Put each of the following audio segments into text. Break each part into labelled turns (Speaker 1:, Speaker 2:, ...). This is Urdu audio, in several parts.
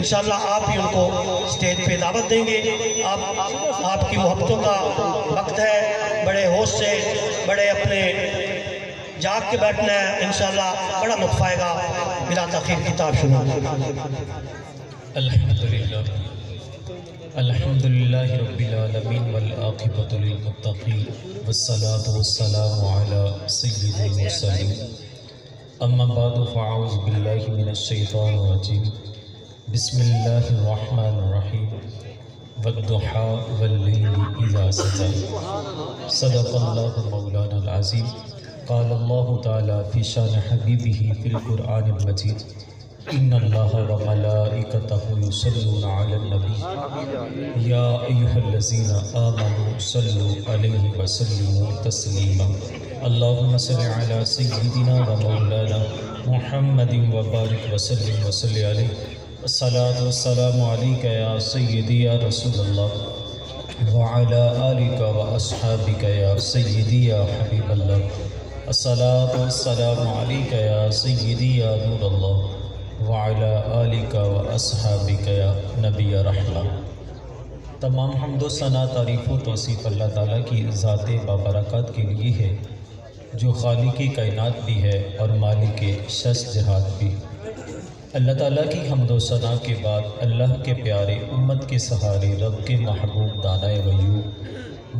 Speaker 1: انشاءاللہ آپ ہی ان کو اسٹیج پہ دعوت دیں گے۔ آپ کی محبتوں کا وقت ہے، بڑے ہوش سے بڑے اپنے جاگ کے بیٹھنا ہے، انشاءاللہ بڑا لطف آئے گا۔ بلا تاخیر کتاب شروع۔
Speaker 2: الحمدللہ رب العالمین والعاقبۃ للمتقین والصلاة والسلام علی سید المرسلین، اما بعد فاعوذ باللہ من الشیطان الرجیم، بسم اللہ الرحمن الرحیم، والضحیٰ واللیل اذا سجی، صدق اللہ مولانا العظیم۔ قال اللہ تعالی فی شان حبیبہ فی القرآن المجید، ان اللہ وملائکتہ یصلون علی النبی یا ایہا الذین آمنوا صلوا علیہ وسلموا تسلیما، اللہم صل علی سیدنا ومولانا محمد وبارک وسلم وصلی علیہ، الصلاۃ والسلام علیک یا سیدی یا رسول اللہ وعلی آلک واصحابک یا سیدی یا حبیب اللہ، الصلاۃ والسلام علیک یا سیدی یا نور اللہ وعلی آلک واصحابک یا نبی رحمہ۔ تمام حمد و ثنا، تعریف و توصیف اللہ تعالیٰ کی ذات بابرکات کے لیے ہے، جو خالق کائنات بھی ہے اور مالک شش جہات بھی۔ اللہ تعالیٰ کی حمد و ثنا کے بعد اللہ کے پیارے، امت کے سہارے، رب کے محبوب، دانائے غیوب،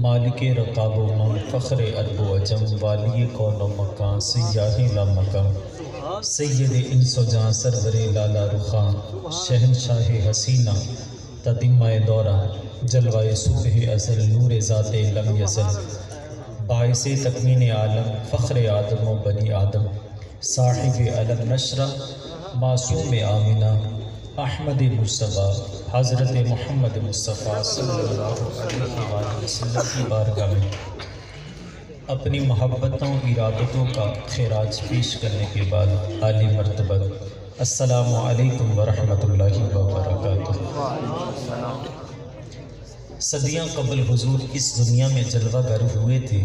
Speaker 2: مالک رقاب و من، فخر عرب و عجم، والی کون و مکان، سیاہ لامکان، سید انس و جاں، سرور لالا رخان، شہنشاہ حسینہ تتمہ دورہ، جلوہ صبح ازل، نور ذات لم یزل، باعث تکوین عالم، فخر آدم و بنی آدم، صاحب علم نشرہ، معصوم آمنہ، احمد مصطفیٰ، حضرت محمد مصطفیٰ صلی اللہ علیہ وآلہ وسلم کی بارگاہ میں اپنی محبتوں، ارادتوں کا خراج پیش کرنے کے بعد عالی مرتبہ السلام علیکم ورحمۃ اللہ وبرکاتہ۔ صدیاں قبل حضور اس دنیا میں جلوہ گر ہوئے تھے،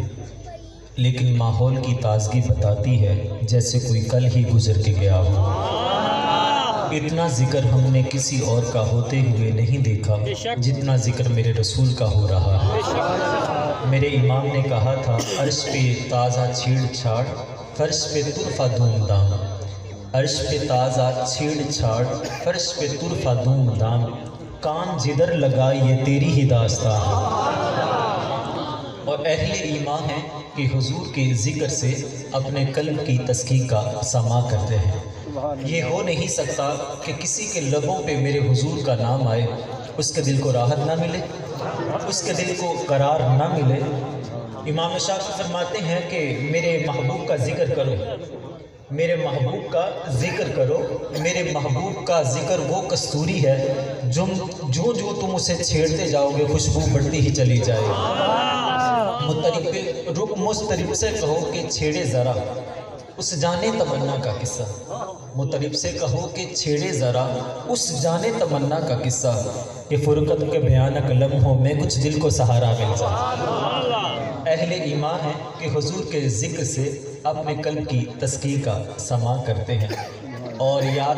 Speaker 2: لیکن ماحول کی تازگی بتاتی ہے جیسے کوئی کل ہی گزر کے گیا ہو۔ اتنا ذکر ہم نے کسی اور کا ہوتے ہوئے نہیں دیکھا جتنا ذکر میرے رسول کا ہو رہا ہے۔ میرے امام نے کہا تھا، عرش پہ تازہ چھیڑ چھاڑ، فرش پہ طرفہ دھوم دام، عرش پہ تازہ چھیڑ چھاڑ، فرش پہ طرفہ دھوم دام، کان جدھر لگا یہ تیری ہی داستان۔ اور اہل ایمان ہے کہ حضور کے ذکر سے اپنے قلب کی تزکیہ کا سماع کرتے ہیں۔ یہ ہو نہیں سکتا کہ کسی کے لبوں پہ میرے حضور کا نام آئے، اس کے دل کو راحت نہ ملے، اس کے دل کو قرار نہ ملے۔ امام شافعی فرماتے ہیں کہ میرے محبوب کا ذکر کرو، میرے محبوب کا ذکر کرو، میرے محبوب کا ذکر وہ کستوری ہے جو تم اسے چھیڑتے جاؤ گے خوشبو بڑھتی ہی چلی جائے گی۔ مضطرب سے کہو کہ چھیڑے ذرا اس جانے تمنا کا قصہ، مطرب سے کہو کہ چھیڑے ذرا اس جانے تمنا کا قصہ، کہ فرقت کے بھیانک لمحوں میں کچھ دل کو سہارا مل جائے۔ اہل ایمان ہے کہ حضور کے ذکر سے اپنے قلب کی تزکیہ کا سماع کرتے ہیں، اور یار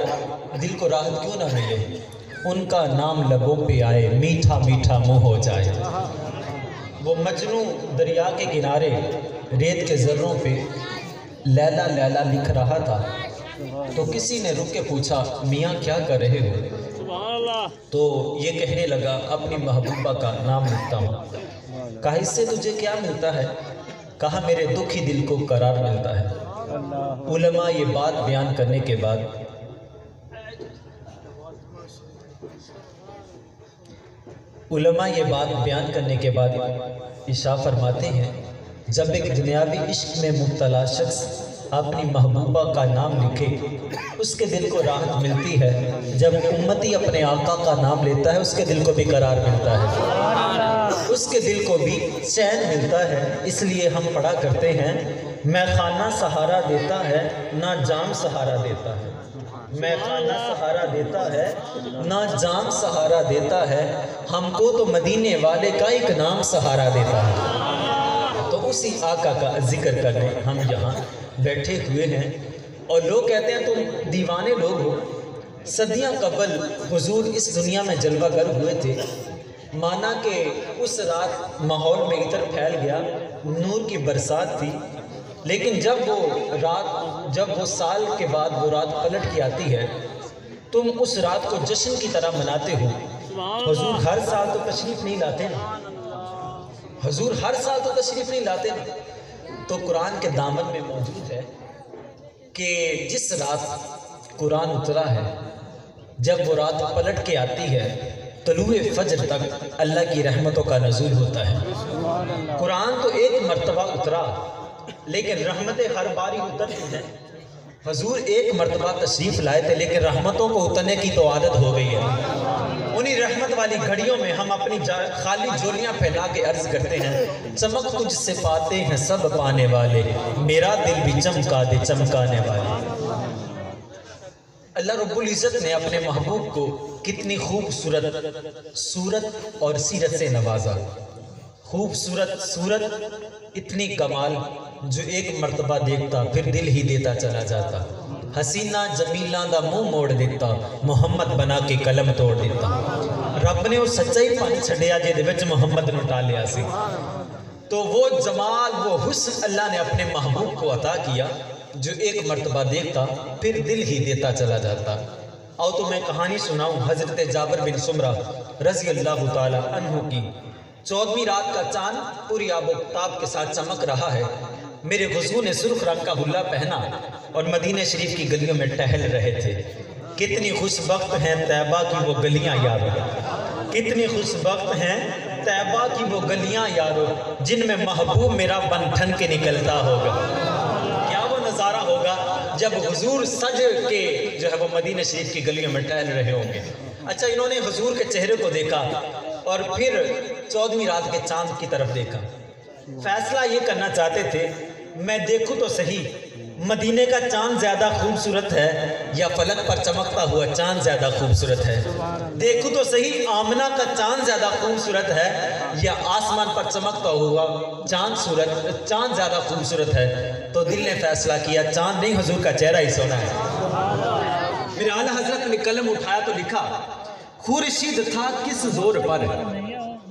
Speaker 2: دل کو راحت کیوں نہ ملے، ان کا نام لبوں پہ آئے، میٹھا میٹھا منہ ہو جائے۔ وہ مجنوں دریا کے کنارے ریت کے ذروں پہ لیلا لیلا لکھ رہا تھا، تو کسی نے رک کے پوچھا، میاں کیا کر رہے ہو؟ تو یہ کہنے لگا، اپنی محبوبہ کا نام لکھتا ہوں۔ کہا اس سے تجھے کیا ملتا ہے؟ کہا میرے دکھی دل کو قرار ملتا ہے۔ علماء یہ بات بیان کرنے کے بعد عشاء فرماتے ہیں، جب ایک دنیاوی عشق میں مبتلا شخص اپنی محبوبہ کا نام لکھے، اس کے دل کو راحت ملتی ہے۔ جب امتی اپنے آقا کا نام لیتا ہے، اس کے دل کو بھی قرار ملتا ہے، اس کے دل کو بھی چین ملتا ہے۔ اس لیے ہم پڑھا کرتے ہیں، میں خانہ سہارا دیتا ہے نہ جام سہارا دیتا ہے، میں خانہ سہارا دیتا ہے نہ جام سہارا دیتا ہے، ہم کو تو مدینے والے کا ایک نام سہارا دیتا ہے۔ تو اسی آقا کا ذکر کرنے ہم یہاں بیٹھے ہوئے ہیں، اور لوگ کہتے ہیں تم دیوانے لوگ ہو،
Speaker 3: صدیاں قبل حضور اس دنیا میں جلوہ گر ہوئے تھے، مانا کہ اس رات ماحول میں عطر پھیل گیا، نور کی برسات تھی، لیکن جب وہ سال کے بعد وہ رات پلٹ کے آتی ہے، تم اس رات کو جشن کی طرح مناتے ہو۔ حضور ہر سال تو تشریف نہیں لاتے نا، حضور ہر سال تو تشریف نہیں لاتے نا۔ تو قرآن کے دامن میں موجود ہے کہ جس رات قرآن اترا ہے، جب وہ رات پلٹ کے آتی ہے، طلوع فجر تک اللہ کی رحمتوں کا نزول ہوتا ہے۔ قرآن تو ایک مرتبہ اترا، لیکن رحمتیں ہر باری اترتی ہیں۔ حضور ایک مرتبہ تشریف لائے تھے، لیکن رحمتوں کو اترنے کی تو عادت ہو گئی ہے۔ انہی رحمت والی گھڑیوں میں ہم اپنی خالی جولیاں پھیلا کے عرض کرتے ہیں، چمک تجھ سے پاتے ہیں سب پانے والے، میرا دل بھی چمکا دے چمکانے والے۔ اللہ رب العزت نے اپنے محبوب کو کتنی خوبصورت صورت اور سیرت سے نوازا۔ خوبصورت صورت، اتنی کمال، جو ایک مرتبہ دیکھتا پھر دل ہی دیتا چلا جاتا۔ حسینہ جمیلاں دا منہ موڑ دیتا، محمد بنا کے قلم توڑ دیتا۔ رب نے وہ سچائی پانی چھڈیا جے دے وچ محمد نو ٹالیا سی۔ تو وہ جمال، وہ حسن اللہ نے اپنے محبوب کو عطا کیا، جو ایک مرتبہ دیکھتا پھر دل ہی دیتا چلا جاتا۔ آؤ تو میں کہانی سناؤں حضرت جابر بن سمرہ رضی اللہ تعالی عنہ کی۔ 14ویں رات کا چاند پوری آب و تاب کے ساتھ چمک رہا ہے۔ میرے حضور نے سرخ رنگ کا حلہ پہنا اور مدینہ شریف کی گلیوں میں ٹہل رہے تھے۔ کتنی خوش بخت ہیں طیبہ کی وہ گلیاں یارو، کتنی خوش بخت ہیں طیبہ کی وہ گلیاں یارو، جن میں محبوب میرا بن ٹھن کے نکلتا ہوگا۔ کیا وہ نظارہ ہوگا جب حضور سج کے جو ہے وہ مدینہ شریف کی گلیوں میں ٹہل رہے ہوں گے۔ اچھا، انہوں نے حضور کے چہرے کو دیکھا اور پھر 14ویں رات کے چاند کی طرف دیکھا۔ فیصلہ یہ کرنا چاہتے تھے، میں دیکھوں تو صحیح مدینے کا چاند زیادہ خوبصورت ہے یا فلک پر چمکتا ہوا چاند زیادہ خوبصورت ہے؟ دیکھوں تو صحیح آمنہ کا چاند زیادہ خوبصورت ہے یا آسمان پر چمکتا ہوا چاند زیادہ خوبصورت ہے؟ تو دل نے فیصلہ کیا چاند نہیں، حضور کا چہرہ ہی سونا ہے۔ میرے اعلیٰ حضرت نے قلم اٹھایا تو لکھا، خورشید تھا کس زور پر،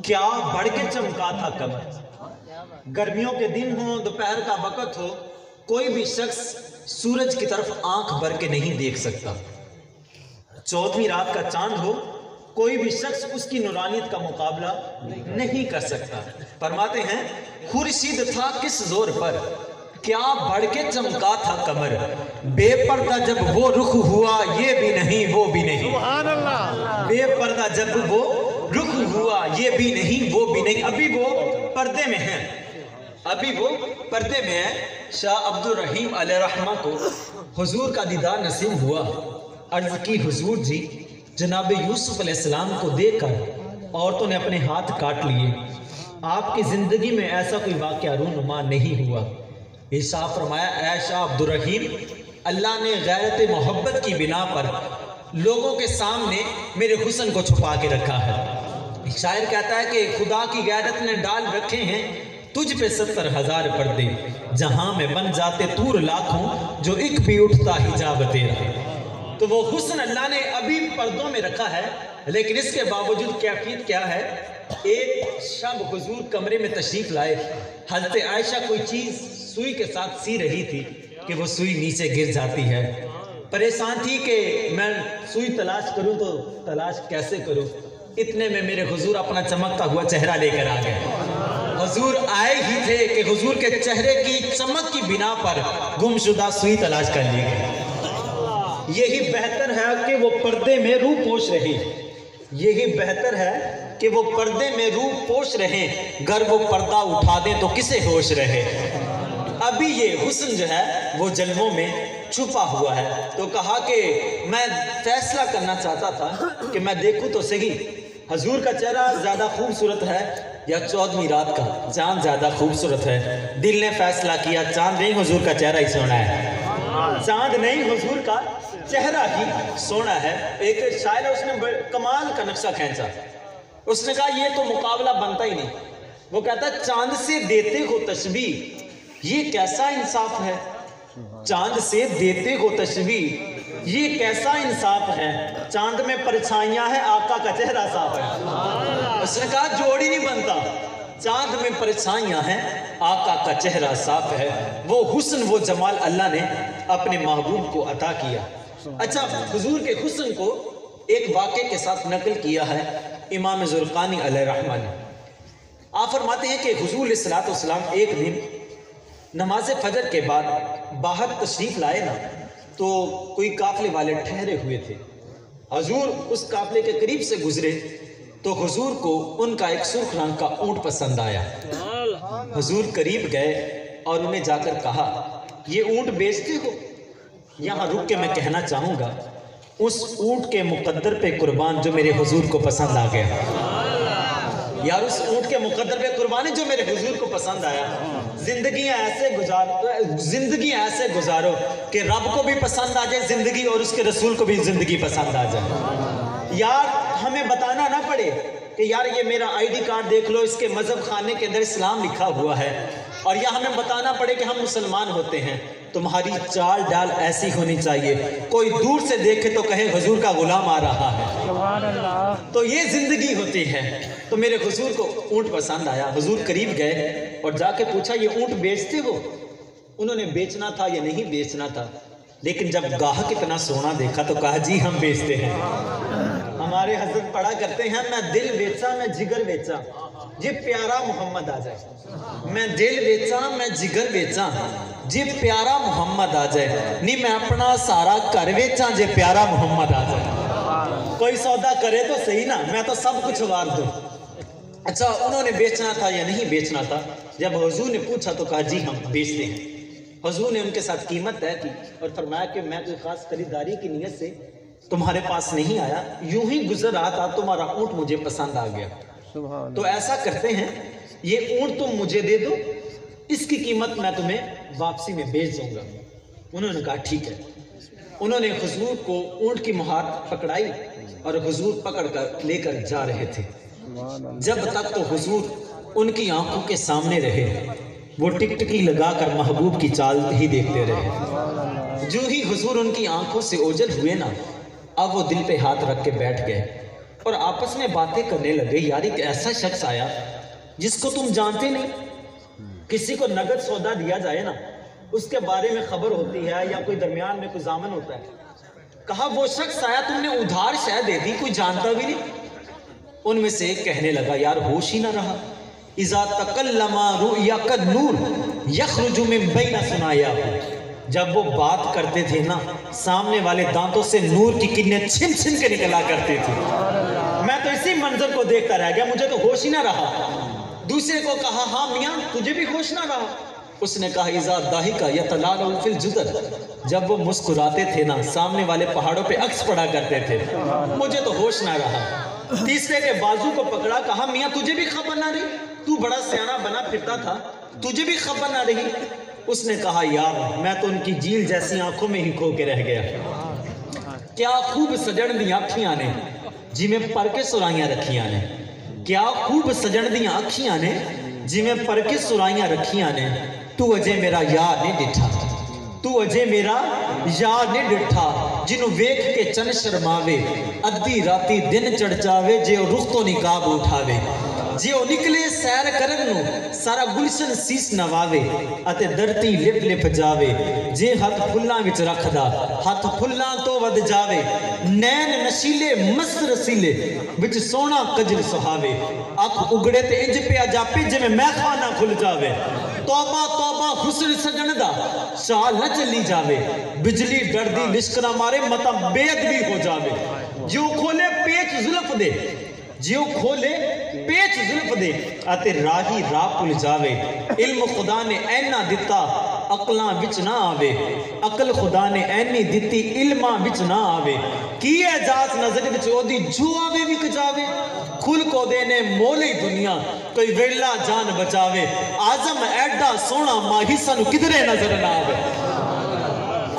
Speaker 3: کیا بڑھ کے چمکا تھا قمر۔ گرمیوں کے دن ہوں، دوپہر کا وقت ہو، کوئی بھی شخص سورج کی طرف آنکھ بھر کے نہیں دیکھ سکتا۔ 14ویں رات کا چاند ہو، کوئی بھی شخص اس کی نورانیت کا مقابلہ نہیں کر سکتا۔ فرماتے ہیں خورشید تھا کس زور پر، کیا بڑھ کے چمکا تھا قمر، بے پردہ جب وہ رخ ہوا یہ بھی نہیں وہ بھی نہیں۔ بے پردہ جب وہ رخ ہوا یہ بھی نہیں وہ بھی نہیں۔ ابھی وہ پردے میں ہیں، ابھی وہ پردے میں ہیں۔ شاہ عبد الرحیم علیہ رحمہ کو حضور کا دیدار نصیب ہوا۔ عرض کی حضور جی، جناب یوسف علیہ السلام کو دیکھ کر عورتوں نے اپنے ہاتھ کاٹ لیے، آپ کی زندگی میں ایسا کوئی واقعہ رونما نہیں ہوا۔ ارشاد فرمایا، اے شاہ عبد الرحیم، اللہ نے غیرت محبت کی بنا پر لوگوں کے سامنے میرے حسن کو چھپا کے رکھا ہے۔ شاعر کہتا ہے کہ خدا کی غیرت نے ڈال رکھے ہیں تجھ پہ 70,000 پردے، جہاں میں بن جاتے طور لاکھوں، جو ایک بھی اٹھتا حجاب تیرا۔ تو وہ حسن اللہ نے ابھی پردوں میں رکھا ہے، لیکن اس کے باوجود کیفیت کیا ہے؟ ایک شب حضور کمرے میں تشریف لائے، حضرت عائشہ کوئی چیز سوئی کے ساتھ سی رہی تھی کہ وہ سوئی نیچے گر جاتی ہے۔ پریشان تھی کہ میں سوئی تلاش کروں تو تلاش کیسے کروں؟ اتنے میں میرے حضور اپنا چمکتا ہوا چہرہ لے کر آ گئے۔ حضور آئے ہی تھے کہ حضور کے چہرے کی چمک کی بنا پر گمشدہ سوئی تلاش کر لی گئی۔ یہی بہتر ہے کہ وہ پردے میں روح پوش رہے، یہی بہتر ہے کہ وہ پردے میں روح پوش رہیں، گر وہ پردہ اٹھا دیں تو کسے ہوش رہے۔ ابھی یہ حسن جو ہے وہ جلووں میں چھپا ہوا ہے۔ تو کہا کہ میں فیصلہ کرنا چاہتا تھا کہ میں دیکھوں تو صحیح حضور کا چہرہ زیادہ خوبصورت ہے یا 14ویں رات کا چاند زیادہ خوبصورت ہے۔ دل نے فیصلہ کیا چاند نہیں، حضور کا چہرہ ہی سونا ہے۔ چاند نہیں، حضور کا چہرہ ہی سونا ہے۔ ایک شاعر ہے، اس نے کمال کا نقشہ کھینچا، اس نے کہا یہ تو مقابلہ بنتا ہی نہیں۔ وہ کہتا ہے چاند سے دیتے ہو تشبیہ، یہ کیسا انصاف ہے؟ چاند سے دیتے ہو تشبیہ، یہ کیسا انصاف ہے، چاند میں پرچھائیاں ہیں آقا کا چہرہ صاف ہے۔ اس نے کہا جوڑ ہی نہیں بنتا، چاند میں پرچھائیاں ہیں آقا کا چہرہ صاف ہے۔ وہ حسن وہ جمال اللہ نے اپنے محبوب کو عطا کیا۔ اچھا، حضور کے حسن کو ایک واقعے کے ساتھ نقل کیا ہے امام زرقانی علیہ رحمہ نے۔ آپ فرماتے ہیں کہ حضور علیہ الصلوۃ والسلام ایک دن نماز فجر کے بعد باہر تشریف لائے نا، تو کوئی قافلے والے ٹھہرے ہوئے تھے۔ حضور اس قافلے کے قریب سے گزرے تو حضور کو ان کا ایک سرخ رنگ کا اونٹ پسند آیا۔ حضور قریب گئے اور انہیں جا کر کہا یہ اونٹ بیچتے ہو؟ یہاں رک کے میں کہنا چاہوں گا اس اونٹ کے مقدر پہ قربان جو میرے حضور کو پسند آ گیا۔ یار اس اونٹ کے مقدر پہ قربانی جو میرے حضور کو پسند آیا۔ زندگیاں ایسے گزارو کہ رب کو بھی پسند آ جائے زندگی اور اس کے رسول کو بھی زندگی پسند آ جائے۔ یار ہمیں بتانا نہ پڑے کہ یار یہ میرا آئی ڈی کارڈ دیکھ لو، اس کے مذہب خانے کے اندر اسلام لکھا ہوا ہے، اور یا ہمیں بتانا پڑے کہ ہم مسلمان ہوتے ہیں۔ تمہاری چال ڈال ایسی ہونی چاہیے کوئی دور سے دیکھے تو کہے حضور کا غلام آ رہا ہے۔ سبحان اللہ۔ تو یہ زندگی ہوتی ہے۔ تو میرے حضور کو اونٹ پسند آیا۔ حضور قریب گئے اور جا کے پوچھا یہ اونٹ بیچتے ہو؟ انہوں نے بیچنا تھا یا نہیں بیچنا تھا، لیکن جب گاہک اتنا سونا دیکھا تو کہا جی ہم بیچتے ہیں۔ ہمارے حضرت پڑھا کرتے ہیں میں دل بیچا میں جگر بیچا جی پیارا محمد آ جائے۔ میں دل بیچا میں جگر بیچا جی پیارا محمد آ جائے، نہیں میں اپنا سارا گھر بیچا جی پیارا محمد آ جائے۔ کوئی سودا کرے تو صحیح نا، میں تو سب کچھ وار دوں۔ اچھا انہوں نے بیچنا تھا یا نہیں بیچنا تھا؟ جب حضور نے پوچھا تو کہا جی ہم بیچتے ہیں۔ حضور نے ان کے ساتھ قیمت طے کی اور فرمایا کہ میں کوئی خاص خریداری کی نیت سے تمہارے پاس نہیں آیا، یوں ہی گزر رہا تھا تمہارا اونٹ مجھے پسند آ گیا، تو ایسا کرتے ہیں یہ اونٹ تم مجھے دے دو، اس کی قیمت میں تمہیں واپسی میں بیچ دوں گا۔ انہوں نے کہا ٹھیک ہے۔ انہوں نے حضور کو اونٹ کی مہار پکڑائی اور حضور پکڑ کر لے کر جا رہے تھے۔ جب تک تو حضور ان کی آنکھوں کے سامنے رہے، وہ ٹکٹکی لگا کر محبوب کی چال ہی دیکھتے رہے۔ جو ہی حضور ان کی آنکھوں سے اوجھل ہوئے نا، اب وہ دل پہ ہاتھ رکھ کے بیٹھ گئے اور آپس میں باتیں کرنے لگے۔ یار ایک ایسا شخص آیا جس کو تم جانتے نہیں۔ کسی کو نگد سودا دیا جائے نا، اس کے بارے میں خبر ہوتی ہے یا کوئی درمیان میں کوئی ضامن ہوتا ہے۔ کہا وہ شخص آیا تم نے ادھار شے دے دی، کوئی جانتا بھی نہیں۔ ان میں سے ایک کہنے لگا یار ہوش ہی نہ رہا، اذا تکلم رؤیا کالنور یخرج من بین ثنایاہ، جب وہ بات کرتے تھے نا سامنے والے دانتوں سے نور کی کرنیں چھن چھن کے نکلا کرتے تھے۔ میں تو اسی منظر کو دیکھتا رہ گیا، مجھے تو ہوش ہی نہ رہا۔ دوسرے کو کہا ہاں میاں تجھے بھی ہوش نہ رہا؟ اس نے کہا اذا ضاحک یتلالؤ فی الجدر، جب وہ مسکراتے تھے نا سامنے والے پہاڑوں پہ عکس پڑا کرتے تھے، مجھے تو ہوش نہ رہا۔ تیسرے کے بازو کو پکڑا، کہا میاں تجھے بھی خبر نہ رہی؟ تو بڑا سیانہ بنا پھرتا تھا، تجھے بھی خبر نہ رہی؟ اس نے کہا یار میں تو ان کی جیل جیسی آنکھوں میں ہی کھو کے رہ گیا۔ کیا خوب سجن دی آنکھیاں نے جی میں پر کے سرائیاں رکھیاں نے، کیا خوب سجن دی آنکھیاں نے جی میں پر کے سرائیاں رکھیاں نے، تو اجے میرا یار نہیں ڈٹھا، تو اجے میرا یار نہیں ڈٹھا، جنوں ویکھ کے چن شرماوے، ادھی راتی دن چڑھ جاوے، جے او رخ تو نقاب اٹھاوے، جے او نکلے سیر کرن نو سارا گلشن سیس نواوے، اتے درتی لپ لپ جاوے، جے ہاتھ پھلاں وچ رکھدا ہاتھ پھلاں تو ود جاوے، نین نشیلے مست رسیلے وچ سونا کجل سہاوے، اکھ اگڑے تے انج پیا جاپے جے میں خانہ کھل جاوے، توبہ توبہ حسن سجن دا چال نہ چلی جاوے، بجلی ڈردی لشکرہ مارے متا بے ادبی ہو جاوے، جو کھولے پیچ زلف دے، جو کھولے پیچ زلف دے، آتے راہی راہ پل جاوے، علم خدا نے اینا دیتا عقلاں وچ نہ آوے، عقل خدا نے اینی دیتی علماں وچ نہ آوے، کی اعجاز نظر وچ او دی جو آوے وک جاوے، کھل کو دینے مولی دنیا کوئی ویلا جان بچاوے، آزم ایڈا سونا ماہی سانو کدھرے نظر نہ آوے،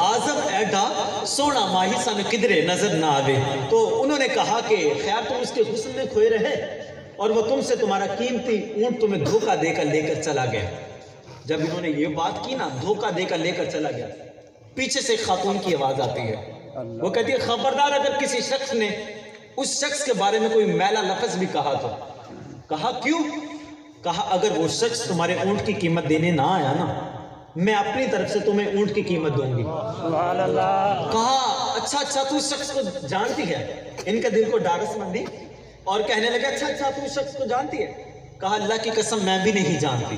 Speaker 3: آزم ایڈا سونا ماہی سانو کدھرے نظر نہ آوے۔ تو انہوں نے کہا کہ خیر تم اس کے حسن میں کھوئے رہے اور وہ تم سے تمہارا قیمتی اونٹ تمہیں دھوکہ دے کر لے کر چلا گیا۔ جب انہوں نے یہ بات کی نا دھوکہ دے کر لے کر چلا گیا، پیچھے سے خاتون کی آواز آتی ہے، وہ کہتی ہے خبردار اگر کسی شخص نے اس شخص کے بارے میں کوئی میلا لفظ بھی کہا تو. کہا کیوں؟ کہا اگر وہ شخص تمہارے اونٹ کی قیمت دینے نہ آیا نا، میں اپنی طرف سے تمہیں اونٹ کی قیمت دوں گی. کہا اچھا تو اس شخص کو جانتی ہے؟ ان کے دل کو ڈارس مندی اور کہنے لگے اچھا تو اس شخص کو جانتی ہے؟ کہا اللہ کی قسم میں بھی نہیں جانتی.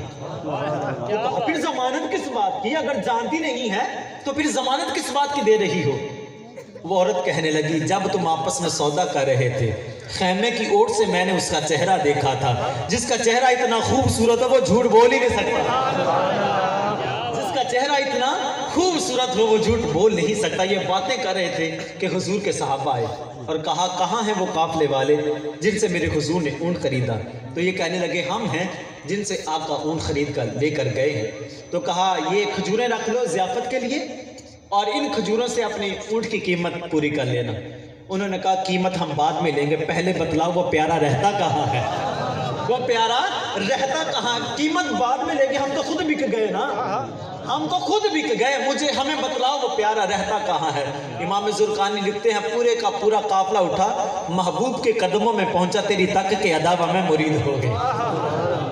Speaker 3: پھر ضمانت کس بات کی؟ اگر جانتی نہیں ہے تو پھر ضمانت کس بات کی دے رہی ہو؟ وہ عورت کہنے لگی جب تم آپس میں سودا کر رہے تھے خیمے کی اوٹ سے میں نے اس کا چہرہ دیکھا تھا. جس کا چہرہ اتنا خوبصورت ہے وہ جھوٹ بول ہی نہیں سکتا. جس کا چہرہ اتنا خوبصورت ہو وہ جھوٹ بول نہیں سکتا. یہ باتیں کر رہے تھے کہ حضور کے صحابہ آئے اور کہا کہاں ہیں وہ قافلے والے جن سے میرے حضور نے اونٹ خریدا؟ تو یہ کہنے لگے ہم ہیں جن سے آپ کا اونٹ خرید کر لے کر گئے ہیں. تو کہا یہ کھجوریں رکھ لو ضیافت کے لیے اور ان کھجوروں سے اپنی اونٹ کی قیمت پوری کر لینا. انہوں نے کہا قیمت ہم بعد میں لیں گے، پہلے بتلاؤ وہ پیارا رہتا کہاں ہے؟ وہ پیارا رہتا کہاں؟ قیمت بعد میں لیں گے، ہم تو خود بک گئے نا، ہم تو خود بک گئے، ہمیں بتلاؤ وہ پیارا رہتا کہاں ہے؟ امام زرقانی لکھتے ہیں پورے کا پورا قافلہ اٹھا، محبوب کے قدموں میں پہنچا، تیری تک کے ادا میں مرید ہو گئے.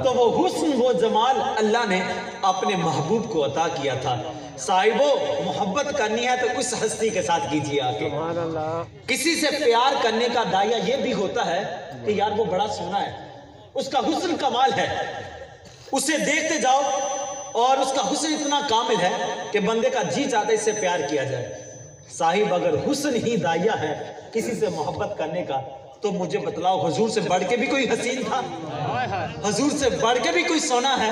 Speaker 3: تو وہ حسن وہ جمال اللہ نے اپنے محبوب کو عطا کیا تھا. صاحبو محبت کرنی ہے تو اس ہستی کے ساتھ کیجیے آگے. کسی سے پیار کرنے کا داعیہ یہ بھی ہوتا ہے کہ یار وہ بڑا سونا ہے، اس کا حسن کمال ہے، اسے دیکھتے جاؤ اور اس کا حسن اتنا کامل ہے کہ بندے کا جی چاہتا ہے اس سے پیار کیا جائے. صاحب اگر حسن ہی داعیہ ہے کسی سے محبت کرنے کا تو مجھے بتلاؤ حضور سے بڑھ کے بھی کوئی حسین تھا؟ حضور سے بڑھ کے بھی کوئی سونا ہے؟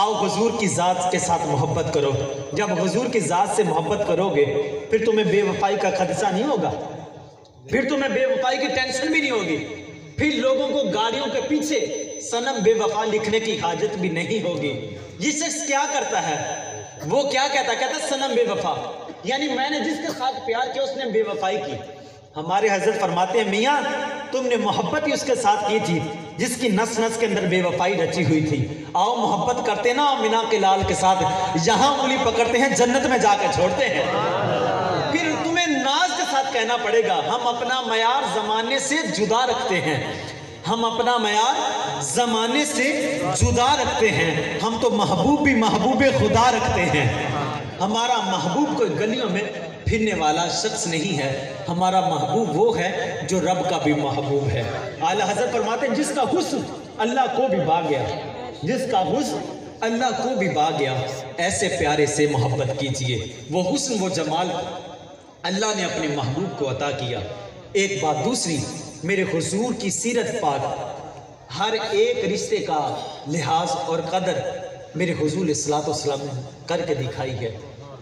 Speaker 3: آؤ حضور کی ذات کے ساتھ محبت کرو. جب حضور کی ذات سے محبت کرو گے پھر تمہیں بے وفائی کا خدشہ نہیں ہوگا، پھر تمہیں بے وفائی کی ٹینشن بھی نہیں ہوگی، پھر لوگوں کو گاڑیوں کے پیچھے صنم بے وفا لکھنے کی حاجت بھی نہیں ہوگی. یہ شخص کیا کرتا ہے؟ وہ کیا کہتا ہے صنم بے وفا، یعنی میں نے جس کے ساتھ پیار کیا اس نے بے وفائی کی. ہمارے حضرت فرماتے ہیں میاں تم نے محبت ہی اس کے ساتھ کی تھی جس کی نس نس کے اندر بے وفائی رچی ہوئی تھی. آؤ محبت کرتے نا مینا کے لال کے ساتھ، یہاں انگلی پکڑتے ہیں جنت میں جا کے چھوڑتے ہیں. پھر تمہیں ناز کے ساتھ کہنا پڑے گا ہم اپنا معیار زمانے سے جدا رکھتے ہیں، ہم اپنا معیار زمانے سے جدا رکھتے ہیں، ہم تو محبوب بھی محبوب خدا رکھتے ہیں. ہمارا محبوب کوئی گلیوں میں پھرنے والا شخص نہیں ہے، ہمارا محبوب وہ ہے جو رب کا بھی محبوب ہے. اعلیٰ حضرت فرماتے ہیں جس کا حسن اللہ کو بھی بھا گیا، جس کا حسن اللہ کو بھی بھا گیا، ایسے پیارے سے محبت کیجئے. وہ حسن وہ جمال اللہ نے اپنے محبوب کو عطا کیا. ایک بات دوسری، میرے حضور کی سیرت پاک ہر ایک رشتے کا لحاظ اور قدر میرے حضور علیہ الصلوۃ نے کر کے دکھائی ہے.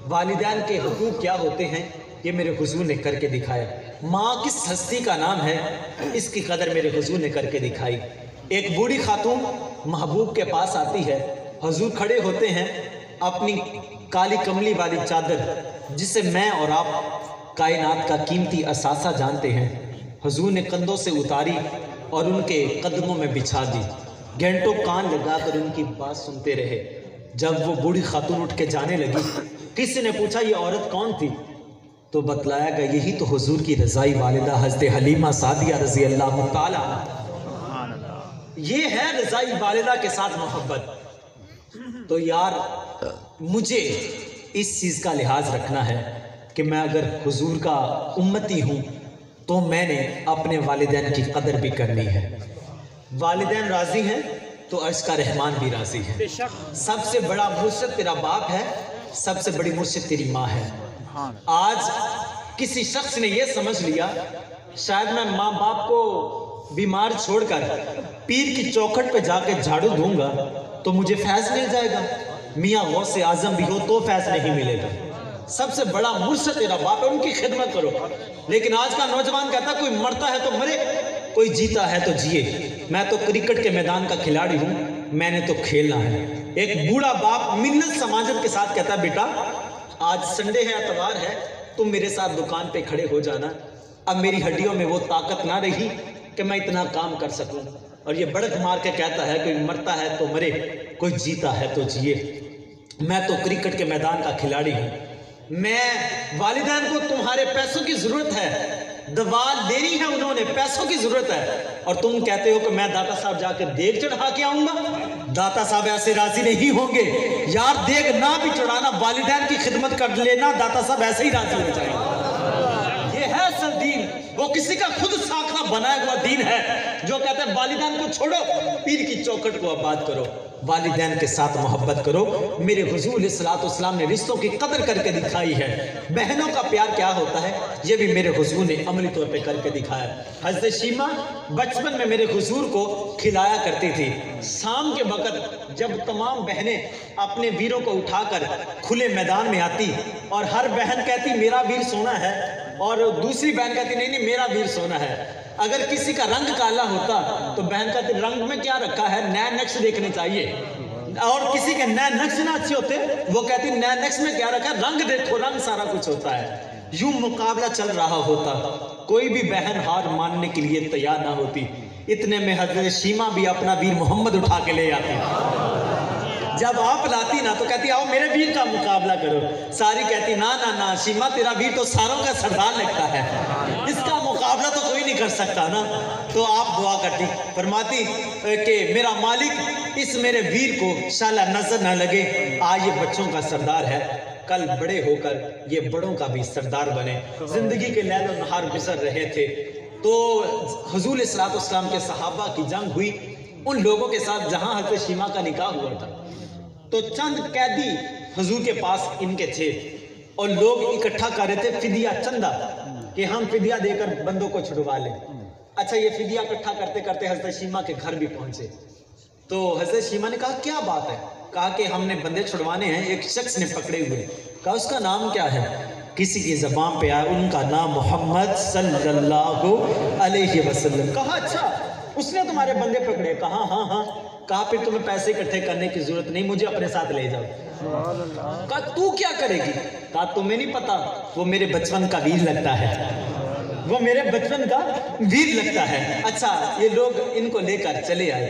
Speaker 3: والدین کے حقوق کیا ہوتے ہیں یہ میرے حضور نے کر کے دکھایا. ماں کس ہستی کا نام ہے اس کی قدر میرے حضور نے کر کے دکھائی. ایک بوڑھی خاتون محبوب کے پاس آتی ہے، حضور کھڑے ہوتے ہیں، اپنی کالی کملی والی چادر جسے میں اور آپ کائنات کا قیمتی اثاثہ جانتے ہیں، حضور نے کندھوں سے اتاری اور ان کے قدموں میں بچھا دی. گھنٹوں کان لگا کر ان کی بات سنتے رہے. جب وہ بوڑھی خاتون اٹھ کے جانے لگی کسی نے پوچھا یہ عورت کون تھی؟ تو بتلایا گیا یہی تو حضور کی رضائی والدہ حضرت حلیمہ سعدیہ رضی اللہ تعالی. یہ ہے رضائی والدہ کے ساتھ محبت. تو یار مجھے اس چیز کا لحاظ رکھنا ہے کہ میں اگر حضور کا امتی ہوں تو میں نے اپنے والدین کی قدر بھی کرنی ہے. والدین راضی ہیں تو عرش کا رحمان بھی راضی ہے. سب سے بڑا مرشد تیرا باپ ہے، سب سے بڑی مرشد تیری ماں ہے. آج کسی شخص نے یہ سمجھ لیا شاید میں ماں باپ کو بیمار چھوڑ کر پیر کی چوکھٹ پہ جا کے جھاڑو دوں گا تو مجھے فیض مل جائے گا، میاں غوث اعظم بھی ہو تو فیض نہیں ملے گا. سب سے بڑا مرشد تیرا باپ ہے، ان کی خدمت کرو. لیکن آج کا نوجوان کہتا ہے کوئی مرتا ہے تو مرے، کوئی جیتا ہے تو جیے. میں تو کرکٹ کے میدان کا کھلاڑی ہوں، میں نے تو کھیلنا ہے. ایک بوڑھا باپ منت سماجت کے ساتھ کہتا ہے بیٹا آج سنڈے ہے، اتوار ہے، تم میرے ساتھ دکان پہ کھڑے ہو جانا. اب میری ہڈیوں میں وہ طاقت نہ رہی کہ میں اتنا کام کر سکوں. اور یہ بڑک مار کے کہتا ہے کوئی مرتا ہے تو مرے، کوئی جیتا ہے تو جیے. میں تو کرکٹ کے میدان کا کھلاڑی ہوں. میں والدین کو تمہارے پیسوں کی ضرورت ہے، دوا لینی ہے انہوں نے، پیسوں کی ضرورت ہے، اور تم کہتے ہو کہ میں داتا صاحب جا کے دیگ چڑھا کے آؤں گا۔ داتا صاحب ایسے راضی نہیں ہوں گے یار، دیگ نہ بھی چڑھانا، والدین کی خدمت کر لینا، داتا صاحب ایسے ہی راضی ہو جائیں گے۔ یہ ہے اصل دین، وہ کسی کا خود ساختہ بنایا ہوا دین ہے جو کہتا ہے والدین کو چھوڑو، پیر کی چوکھٹ کو آباد کرو، والدین کے ساتھ محبت کرو۔ میرے حضور علیہ الصلوۃ والسلام نے رشتوں کی قدر کر کے دکھائی ہے، بہنوں کا پیار کیا ہوتا ہے یہ بھی میرے حضور نے عملی طور پہ کر کے دکھایا۔ حضرت شیمہ بچپن میں میرے حضور کو کھلایا کرتی تھی، شام کے وقت جب تمام بہنیں اپنے ویروں کو اٹھا کر کھلے میدان میں آتی اور ہر بہن کہتی میرا ویر سونا ہے اور دوسری بہن کہتی نہیں میرا ویر سونا ہے، اگر کسی کا رنگ کالا ہوتا تو بہن کہتی رنگ میں کیا رکھا ہے، نئے نقش دیکھنے چاہیے، اور کسی کے نئے نقش نہ اچھے ہوتے وہ کہتی نئے نقش میں کیا رکھا ہے، رنگ دیکھو، رنگ سارا کچھ ہوتا ہے۔ یوں مقابلہ چل رہا ہوتا، کوئی بھی بہن ہار ماننے کے لیے تیار نہ ہوتی، اتنے میں حضرت شیمہ بھی اپنا ویر محمد اٹھا کے لے آتی، جب آپ لاتی نا تو کہتی آؤ میرے ویر کا مقابلہ کرو، ساری کہتی نا شیمہ تیرا ویر تو ساروں کا سردار لگتا ہے، اس کا مقابلہ تو کوئی نہیں کر سکتا نا۔ تو آپ دعا کرتی، فرماتی کہ میرا مالک اس میرے ویر کو انشاءاللہ نظر نہ لگے، آج یہ بچوں کا سردار ہے، کل بڑے ہو کر یہ بڑوں کا بھی سردار بنے۔ زندگی کے لیل و نہار گزر رہے تھے تو حضور علیہ الصلوۃ والسلام کے صحابہ کی جنگ ہوئی ان لوگوں کے ساتھ جہاں حضرت شیمہ کا نکاح ہوا تھا، تو چند قیدی حضور کے پاس ان کے تھے اور لوگ اکٹھا کر رہے تھے فدیہ چندہ کہ ہم فدیہ دے کر بندوں کو چھڑوا لیں۔ اچھا یہ فدیہ اکٹھا کرتے کرتے حضرت شیمہ کے گھر بھی پہنچے تو حضرت شیمہ نے کہا کیا بات ہے، کہا کہ ہم نے بندے چھڑوانے ہیں، ایک شخص نے پکڑے ہوئے، کہا اس کا نام کیا ہے، کسی کی زبان پہ آیا ان کا نام محمد صلی اللہ علیہ وسلم، کہا اچھا اس نے تمہارے بندے پکڑے، کہا ہاں، کہا پھر تمہیں پیسے اکٹھے کرنے کی ضرورت نہیں، مجھے اپنے ساتھ لے جاؤ، کہا تو کیا کرے گی، کہا تمہیں نہیں پتا وہ میرے بچپن کا ویر لگتا ہے، وہ میرے بچپن کا ویر لگتا ہے۔ اچھا یہ لوگ ان کو لے کر چلے آئے،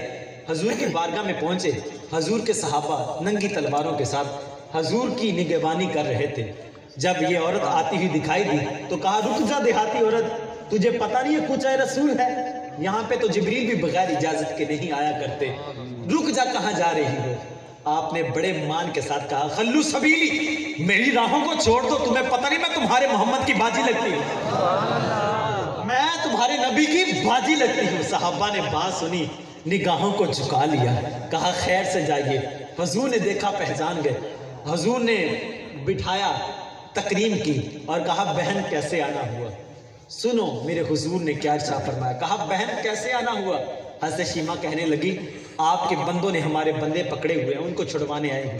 Speaker 3: حضور کی بارگاہ میں پہنچے، حضور کے صحابہ ننگی تلواروں کے ساتھ حضور کی نگہبانی کر رہے تھے، جب یہ عورت آتی ہوئی دکھائی دی تو کہا رک جا دیہاتی عورت، تجھے پتہ نہیں ہے کچھ رسول ہے، یہاں پہ تو جبریل بھی بغیر اجازت کے نہیں آیا کرتے، رک جا کہاں جا رہی ہو۔ آپ نے بڑے مان کے ساتھ کہا خلو سبیلی، میری راہوں کو چھوڑ دو، تمہیں پتہ نہیں میں تمہارے محمد کی باجی لگتی ہوں، میں تمہارے نبی کی باجی لگتی ہوں۔ صحابہ نے بات سنی، نگاہوں کو جھکا لیا، کہا خیر سے جائیے۔ حضور نے دیکھا پہچان گئے، حضور نے بٹھایا، تکریم کی اور کہا بہن کیسے آنا ہوا، سنو میرے حضور نے کیا ارشاد فرمایا، کہا بہن کیسے آنا ہوا، حضرت شیمہ کہنے لگی آپ کے بندوں نے ہمارے بندے پکڑے ہوئے ہیں، ان کو چھڑوانے آئے ہیں،